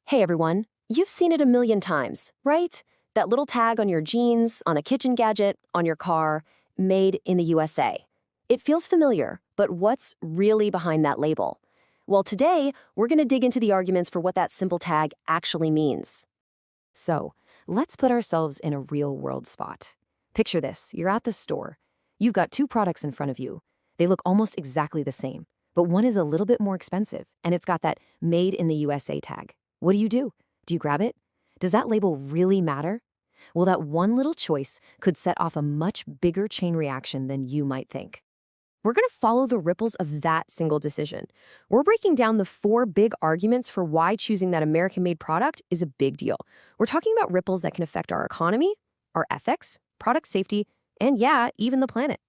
Hey everyone, you've seen it a million times, right? That little tag on your jeans, on a kitchen gadget, on your car, made in the USA. It feels familiar, but what's really behind that label? Well, today, we're going to dig into the arguments for what that simple tag actually means. So, let's put ourselves in a real-world spot. Picture this, you're at the store. You've got two products in front of you. They look almost exactly the same, but one is a little bit more expensive, and it's got that Made in the USA tag. What do? Do you grab it? Does that label really matter? Well, that one little choice could set off a much bigger chain reaction than you might think. We're going to follow the ripples of that single decision. We're breaking down the four big arguments for why choosing that American-made product is a big deal. We're talking about ripples that can affect our economy, our ethics, product safety, and yeah, even the planet.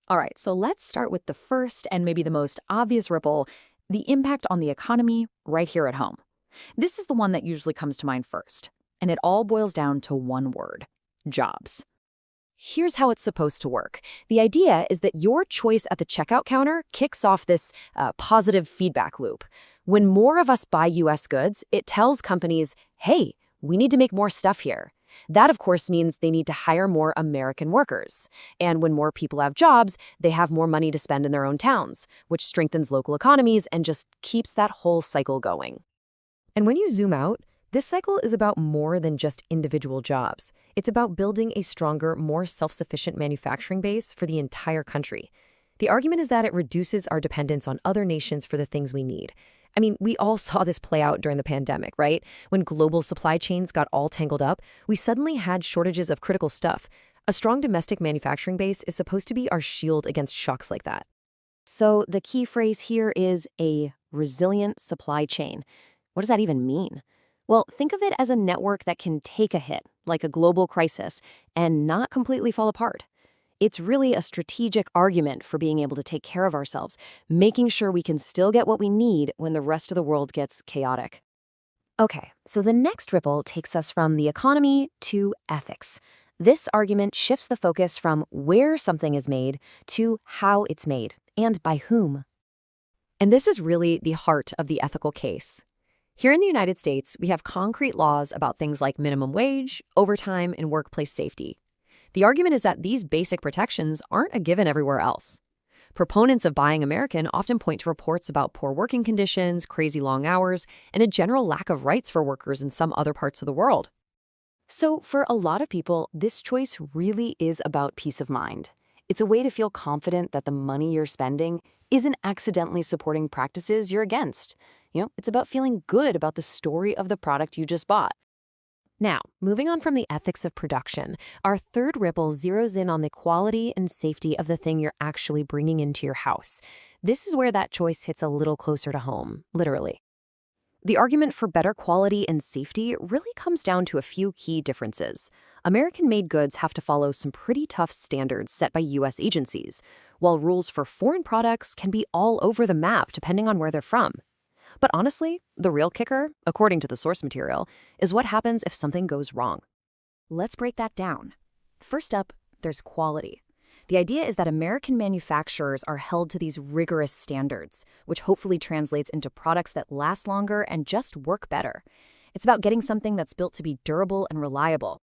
All right, so let's start with the first and maybe the most obvious ripple, the impact on the economy right here at home. This is the one that usually comes to mind first, and it all boils down to one word: jobs. Here's how it's supposed to work. The idea is that your choice at the checkout counter kicks off this positive feedback loop. When more of us buy US goods, it tells companies, hey, we need to make more stuff here. That, of course, means they need to hire more American workers. And when more people have jobs, they have more money to spend in their own towns, which strengthens local economies and just keeps that whole cycle going. And when you zoom out, this cycle is about more than just individual jobs. It's about building a stronger, more self-sufficient manufacturing base for the entire country. The argument is that it reduces our dependence on other nations for the things we need. I mean, we all saw this play out during the pandemic, right? When global supply chains got all tangled up, we suddenly had shortages of critical stuff. A strong domestic manufacturing base is supposed to be our shield against shocks like that. So the key phrase here is a resilient supply chain. What does that even mean? Well, think of it as a network that can take a hit, like a global crisis, and not completely fall apart. It's really a strategic argument for being able to take care of ourselves, making sure we can still get what we need when the rest of the world gets chaotic. Okay, so the next ripple takes us from the economy to ethics. This argument shifts the focus from where something is made to how it's made and by whom. And this is really the heart of the ethical case. Here in the United States, we have concrete laws about things like minimum wage, overtime, and workplace safety. The argument is that these basic protections aren't a given everywhere else. Proponents of buying American often point to reports about poor working conditions, crazy long hours, and a general lack of rights for workers in some other parts of the world. So for a lot of people, this choice really is about peace of mind. It's a way to feel confident that the money you're spending isn't accidentally supporting practices you're against. It's about feeling good about the story of the product you just bought. Now, moving on from the ethics of production, our third ripple zeroes in on the quality and safety of the thing you're actually bringing into your house. This is where that choice hits a little closer to home, literally. The argument for better quality and safety really comes down to a few key differences. American-made goods have to follow some pretty tough standards set by U.S. agencies, while rules for foreign products can be all over the map depending on where they're from. But honestly, the real kicker, according to the source material, is what happens if something goes wrong. Let's break that down. First up, there's quality. The idea is that American manufacturers are held to these rigorous standards, which hopefully translates into products that last longer and just work better. It's about getting something that's built to be durable and reliable.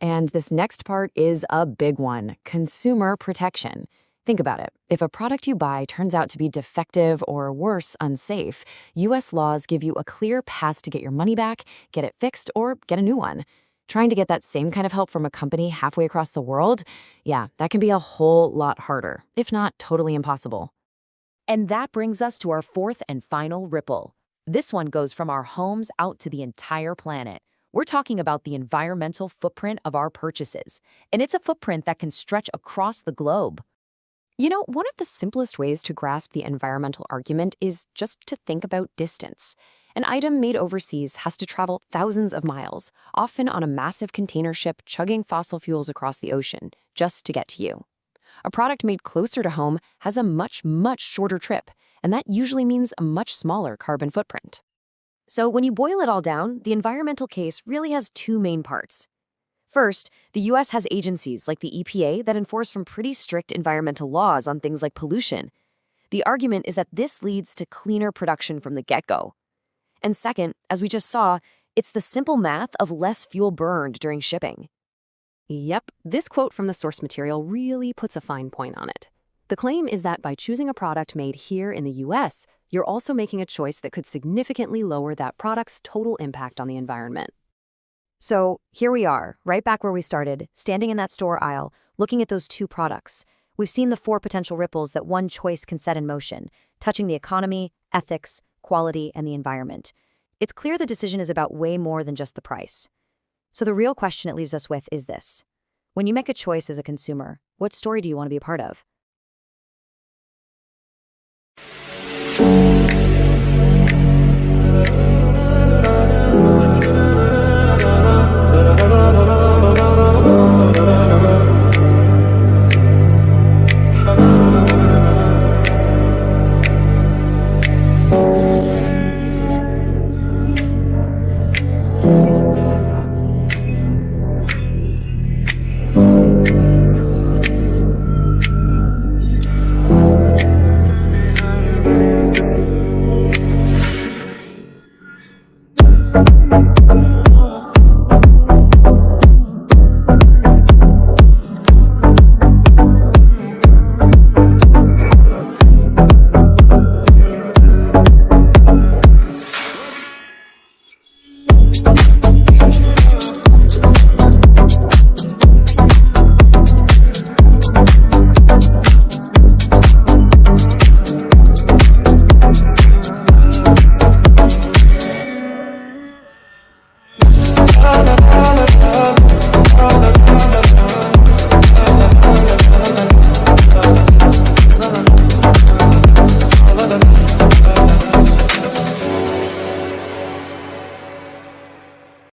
And this next part is a big one: consumer protection. Think about it. If a product you buy turns out to be defective or worse, unsafe, U.S. laws give you a clear path to get your money back, get it fixed, or get a new one. Trying to get that same kind of help from a company halfway across the world, yeah, that can be a whole lot harder, if not totally impossible. And that brings us to our fourth and final ripple. This one goes from our homes out to the entire planet. We're talking about the environmental footprint of our purchases, and it's a footprint that can stretch across the globe. One of the simplest ways to grasp the environmental argument is just to think about distance. An item made overseas has to travel thousands of miles, often on a massive container ship chugging fossil fuels across the ocean, just to get to you. A product made closer to home has a much, much shorter trip, and that usually means a much smaller carbon footprint. So when you boil it all down, the environmental case really has two main parts. First, the U.S. has agencies like the EPA that enforce some pretty strict environmental laws on things like pollution. The argument is that this leads to cleaner production from the get-go. And second, as we just saw, it's the simple math of less fuel burned during shipping. Yep, this quote from the source material really puts a fine point on it. The claim is that by choosing a product made here in the US, you're also making a choice that could significantly lower that product's total impact on the environment. So here we are, right back where we started, standing in that store aisle, looking at those two products. We've seen the 4 potential ripples that one choice can set in motion, touching the economy, ethics, quality, and the environment. It's clear the decision is about way more than just the price. So the real question it leaves us with is this. When you make a choice as a consumer, what story do you want to be a part of?